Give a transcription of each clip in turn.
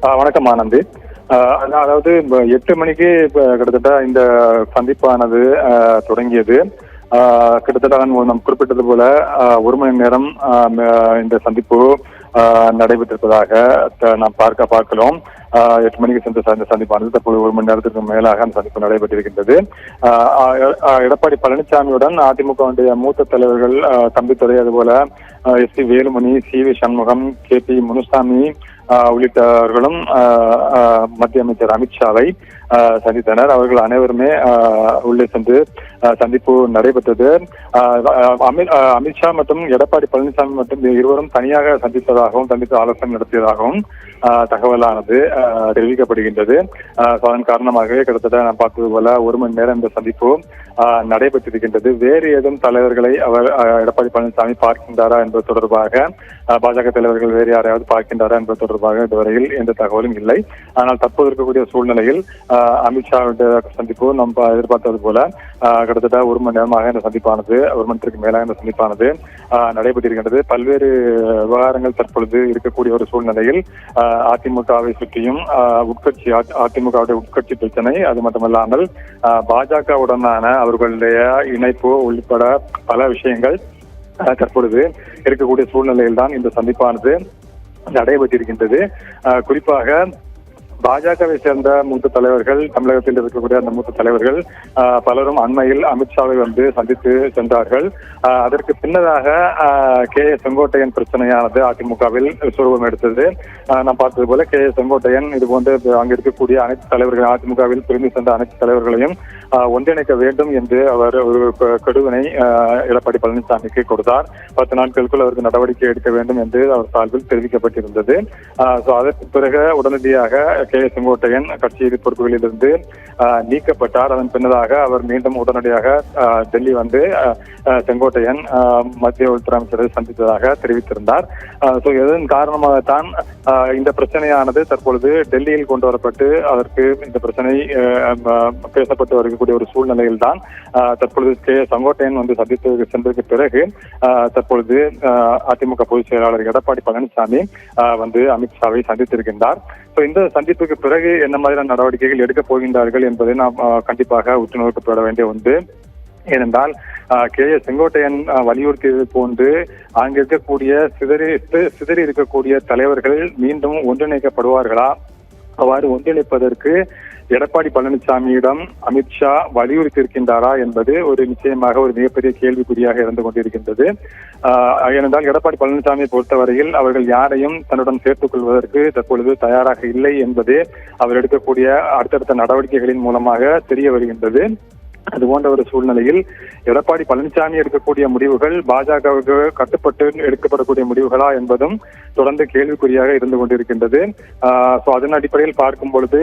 வணக்கம் ஆனந்தி. அதாவது 8 மணிக்கு கிட்டத்தட்ட இந்த சந்திப்பானது தொடங்கியது. கிட்டத்தட்ட நாம் குறிப்பிட்டது போல 1 மணி நேரம் இந்த சந்திப்பு நடைபெற்றிருப்பதாக நாம் பார்க்கிறோம். 8 மணிக்கு சென்ற சந்திப்பானது தற்போது 1 மணி நேரத்திற்கு மேலாக அந்த சந்திப்பு நடைபெற்றிருக்கின்றது. எடப்பாடி பழனிசாமியுடன் அதிமுகவுடைய மூத்த தலைவர்கள் தம்பித்துறை, அதுபோல SC. Velumani, CV. Shanmugam, KP. Munusamy உள்ளிட்டவர்களும் மத்திய அமைச்சர் அமித்ஷாவை சந்தித்தனர். அவர்கள் அனைவருமே உள்ளே சென்று சந்திப்பு நடைபெற்றது. அமித்ஷா மற்றும் எடப்பாடி பழனிசாமி மற்றும் இருவரும் தனியாக சந்தித்து ஆலோசனை நடத்தியதாகவும் தகவலானது தெரிவிக்கப்படுகின்றது. அதன் காரணமாகவே கிட்டத்தட்ட நான் பார்த்தது போல 1 மணி நேரம் இந்த சந்திப்பு நடைபெற்றிருக்கின்றது. வேறு ஏதும் தலைவர்களை அவர் எடப்பாடி பழனிசாமி பார்க்கின்றாரா என்பது தொடர்பாக, பாஜக தலைவர்கள் வேறு யாரையாவது பார்க்கின்றாரா என்பது தொடர்பாக இதுவரையில் எந்த தகவலும் இல்லை. ஆனால் தற்போது இருக்கக்கூடிய சூழ்நிலையில் அமித்ஷாவுடைய சந்திப்பு நாம் எதிர்பார்த்தது போல கிட்டத்தட்ட 1 மணி நேரமாக இந்த சந்திப்பானது, 1 மணி நேரத்திற்கு மேலாக இந்த சந்திப்பானது நடைபெற்றிருக்கின்றது. பல்வேறு விவகாரங்கள் தற்பொழுது இருக்கக்கூடிய ஒரு சூழ்நிலையில் அதிமுகவை சுற்றியும் அதிமுகவுடைய உட்கட்சி பிரச்சனை, அது மட்டுமல்லாமல் பாஜகவுடனான அவர்களுடைய இணைப்பு உள்பட பல விஷயங்கள் தற்பொழுது இருக்கக்கூடிய சூழ்நிலையில் தான் இந்த சந்திப்பானது நடைபெற்றிருக்கின்றது. குறிப்பாக பாஜகவை சேர்ந்த மூத்த தலைவர்கள், தமிழகத்தில் இருக்கக்கூடிய அந்த மூத்த தலைவர்கள் பலரும் அண்மையில் அமித்ஷாவை வந்து சந்தித்து சென்றார்கள். அதற்கு பின்னதாக செங்கோட்டையன் பிரச்சனையானது அதிமுகவில் சுரூபம் எடுத்தது. நாம் பார்த்தது போல செங்கோட்டையன் இதுபோன்று அங்கு இருக்கக்கூடிய அனைத்து தலைவர்கள், அதிமுகவில் பிரிந்து சென்ற அனைத்து தலைவர்களையும் ஒன்றிணைக்க வேண்டும் என்று அவர் ஒரு கெடுவினை எடப்பாடி பழனிசாமிக்கு கொடுத்தார். 10 நாட்களுக்குள் அவருக்கு நடவடிக்கை எடுக்க வேண்டும் என்று அவர் சார்பில் தெரிவிக்கப்பட்டிருந்தது. அதற்கு பிறகு உடனடியாக செங்கோட்டையன் கட்சி பொறுப்புகளில் இருந்து நீக்கப்பட்டார். அதன் பின்னதாக அவர் மீண்டும் உடனடியாக டெல்லி வந்து செங்கோட்டையன் மத்திய உள்துறை அமைச்சரை சந்தித்ததாக தெரிவித்திருந்தார். இதன் காரணமாகத்தான் இந்த பிரச்சனையானது தற்பொழுது டெல்லியில் கொண்டு வரப்பட்டு அதற்கு இந்த பிரச்சனை பேசப்பட்டு வரக்கூடிய ஒரு சூழ்நிலையில் தான் தற்பொழுது செங்கோட்டையன் வந்து சந்தித்து சென்றதற்கு பிறகு தற்பொழுது அதிமுக பொதுச் செயலாளர் எடப்பாடி பழனிசாமி வந்து அமித்ஷாவை சந்தித்திருக்கின்றார். இந்த சந்திப்புக்கு பிறகு என்ன மாதிரியான நடவடிக்கைகள் எடுக்கப் போகின்றார்கள் என்பதை நாம் கண்டிப்பாக உற்று நோக்கப்பட வேண்டிய ஒன்று. ஏனென்றால் செங்கோட்டையன் வலியுறுத்தியது போன்று அங்கு இருக்கக்கூடிய சிதறி இருக்கக்கூடிய தலைவர்கள் மீண்டும் ஒன்றிணைக்கப்படுவார்களா? அவ்வாறு ஒன்றிணைப்பதற்கு எடப்பாடி பழனிசாமியிடம் அமித்ஷா வலியுறுத்தி இருக்கின்றாரா என்பது ஒரு நிச்சயமாக ஒரு மிகப்பெரிய கேள்விக்குறியாக இருந்து கொண்டிருக்கின்றது. ஏனென்றால் எடப்பாடி பழனிசாமியை பொறுத்தவரையில் அவர்கள் யாரையும் தன்னுடன் சேர்த்துக் கொள்வதற்கு தற்பொழுது தயாராக இல்லை என்பதே அவர் எடுக்கக்கூடிய அடுத்தடுத்த நடவடிக்கைகளின் மூலமாக தெரிய வருகின்றது. அது போன்ற ஒரு சூழ்நிலையில் எடப்பாடி பழனிசாமி எடுக்கக்கூடிய முடிவுகள் பாஜகவுக்கு கட்டுப்பட்டு எடுக்கப்படக்கூடிய முடிவுகளா என்பதும் தொடர்ந்து கேள்விக்குறியாக இருந்து கொண்டிருக்கின்றது. அதன் அடிப்படையில் பார்க்கும் பொழுது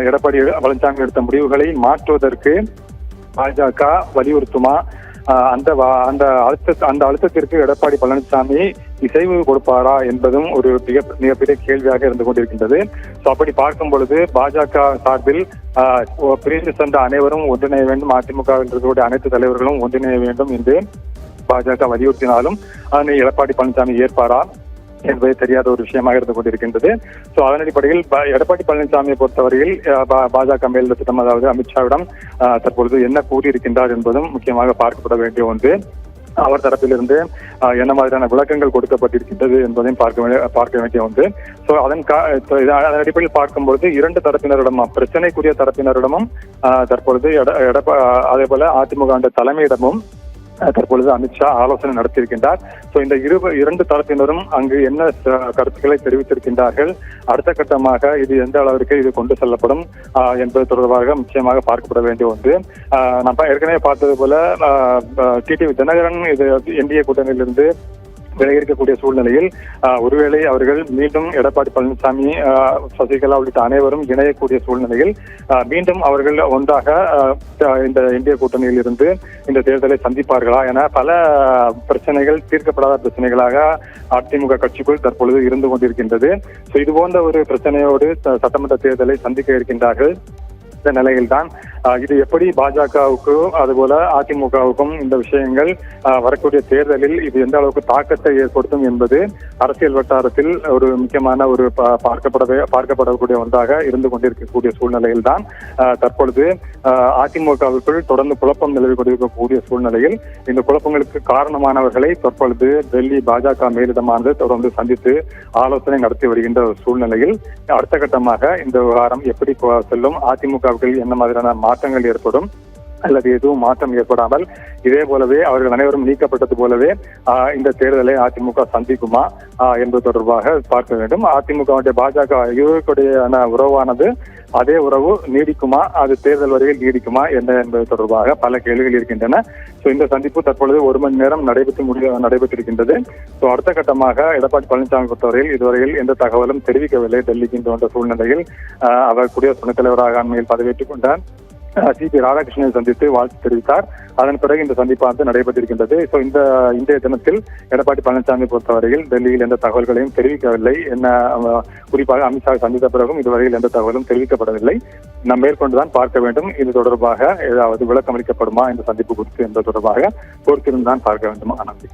எடப்பாடி பழனிசாமி எடுத்த முடிவுகளை மாற்றுவதற்கு பாஜக வலியுறுத்துமா? அந்த அழுத்தத்திற்கு எடப்பாடி பழனிசாமி இசைவு கொடுப்பாரா என்பதும் ஒரு மிகப்பெரிய கேள்வியாக இருந்து கொண்டிருக்கின்றது. அப்படி பார்க்கும் பொழுது பாஜக சார்பில் பிரிந்து சென்ற அனைவரும் ஒன்றிணைய வேண்டும், அதிமுகவில் இருக்கக்கூடிய அனைத்து தலைவர்களும் ஒன்றிணைய வேண்டும் என்று பாஜக வலியுறுத்தினாலும் அதனை எடப்பாடி பழனிசாமி ஏற்பாரா என்பது தெரியாத ஒரு விஷயமாக இருந்து கொண்டிருக்கின்றது. அதன் அடிப்படையில் எடப்பாடி பழனிசாமியை பொறுத்தவரையில் பாஜக மேல் திட்டம், அதாவது அமித்ஷாவிடம் தற்பொழுது என்ன கூறியிருக்கின்றார் என்பதும் முக்கியமாக பார்க்கப்பட வேண்டிய ஒன்று. அவர் தரப்பிலிருந்து என்ன மாதிரியான விளக்கங்கள் கொடுக்கப்பட்டிருக்கின்றது என்பதையும் பார்க்க வேண்டிய ஒன்று. அதன் அடிப்படையில் பார்க்கும்பொழுது 2 தரப்பினரிடமும், பிரச்சனைக்குரிய தரப்பினரிடமும் தற்பொழுது அதே போல அதிமுக தலைமையிடமும் தற்பொழுது அமித்ஷா ஆலோசனை நடத்தியிருக்கின்றார். இந்த 2 தரப்பினரும் அங்கு என்ன கருத்துக்களை தெரிவித்திருக்கின்றார்கள், அடுத்த கட்டமாக இது எந்த அளவிற்கு இது கொண்டு செல்லப்படும் என்பது தொடர்பாக முக்கியமாக பார்க்கப்பட வேண்டிய ஒன்று. நம்ம ஏற்கனவே பார்த்தது போல டிடிவி தினகரன் இது என்டிஏ கூட்டணியிலிருந்து விலகி இருக்கக்கூடிய சூழ்நிலையில் ஒருவேளை அவர்கள் மீண்டும் எடப்பாடி பழனிசாமி, சசிகலா உள்ளிட்ட அனைவரும் இணையக்கூடிய சூழ்நிலையில் மீண்டும் அவர்கள் ஒன்றாக இந்த இந்திய கூட்டணியில் இருந்து இந்த தேர்தலை சந்திப்பார்களா என பல பிரச்சனைகள், தீர்க்கப்படாத பிரச்சனைகளாக அதிமுக கட்சிக்குள் தற்பொழுது இருந்து கொண்டிருக்கின்றது. இது போன்ற ஒரு பிரச்சனையோடு சட்டமன்ற தேர்தலை சந்திக்க இருக்கின்றார்கள். இந்த நிலையில்தான் இது எப்படி பாஜகவுக்கும் அதுபோல அதிமுகவுக்கும் இந்த விஷயங்கள் வரக்கூடிய தேர்தலில் இது எந்த அளவுக்கு தாக்கத்தை ஏற்படுத்தும் என்பது அரசியல் வட்டாரத்தில் ஒரு முக்கியமான ஒரு பார்க்கப்படக்கூடிய ஒன்றாக இருந்து கொண்டிருக்கக்கூடிய சூழ்நிலையில் தான் தற்பொழுது அதிமுகவுக்குள் தொடர்ந்து குழப்பம் நிலவி கொண்டிருக்கக்கூடிய சூழ்நிலையில் இந்த குழப்பங்களுக்கு காரணமானவர்களை தற்பொழுது டெல்லி பாஜக மேலிடமானது தொடர்ந்து சந்தித்து ஆலோசனை நடத்தி வருகின்ற சூழ்நிலையில் அடுத்த கட்டமாக இந்த விவகாரம் எப்படி செல்லும், அதிமுகவுக்கு என்ன மாதிரியான மாற்றங்கள் ஏற்படும் அல்லது எதுவும் மாற்றம் ஏற்படாமல் இதே போலவே அவர்கள் அனைவரும் நீக்கப்பட்டது போலவே இந்த தேர்தலை அதிமுக சந்திக்குமா என்பது தொடர்பாக பார்க்க வேண்டும். அதிமுகவுடைய பாஜக இருவருடைய உறவானது அதே உறவு நீடிக்குமா, அது தேர்தல் வரையில் நீடிக்குமா என்ன என்பது தொடர்பாக பல கேள்விகள் இருக்கின்றன. இந்த சந்திப்பு தற்பொழுது 1 மணி நேரம் நடைபெற்றிருக்கின்றது. அடுத்த கட்டமாக எடப்பாடி பழனிசாமி பொறுத்தவரையில் இதுவரையில் எந்த தகவலும் தெரிவிக்கவில்லை. டெல்லிக்கு வந்த சூழ்நிலையில் அவர் குடியரசு துணைத் தலைவராக அண்மையில் பதவியேற்றுக் கொண்டார். சி.பி. ராதாகிருஷ்ணனை சந்தித்து வாழ்த்து தெரிவித்தார். அதன் பிறகு இந்த சந்திப்பானது நடைபெற்றிருக்கின்றது. இன்றைய தினத்தில் எடப்பாடி பழனிசாமி பொறுத்தவரையில் டெல்லியில் எந்த தகவல்களையும் தெரிவிக்கவில்லை. என்ன குறிப்பாக அமித்ஷா சந்தித்த பிறகும் இதுவரையில் எந்த தகவலும் தெரிவிக்கப்படவில்லை. நாம் மேற்கொண்டுதான் பார்க்க வேண்டும். இது தொடர்பாக ஏதாவது விளக்கம் அளிக்கப்படுமா இந்த சந்திப்பு குறித்து என்பது தொடர்பாக பொறுத்திருந்துதான் பார்க்க வேண்டும். ஆனந்தி.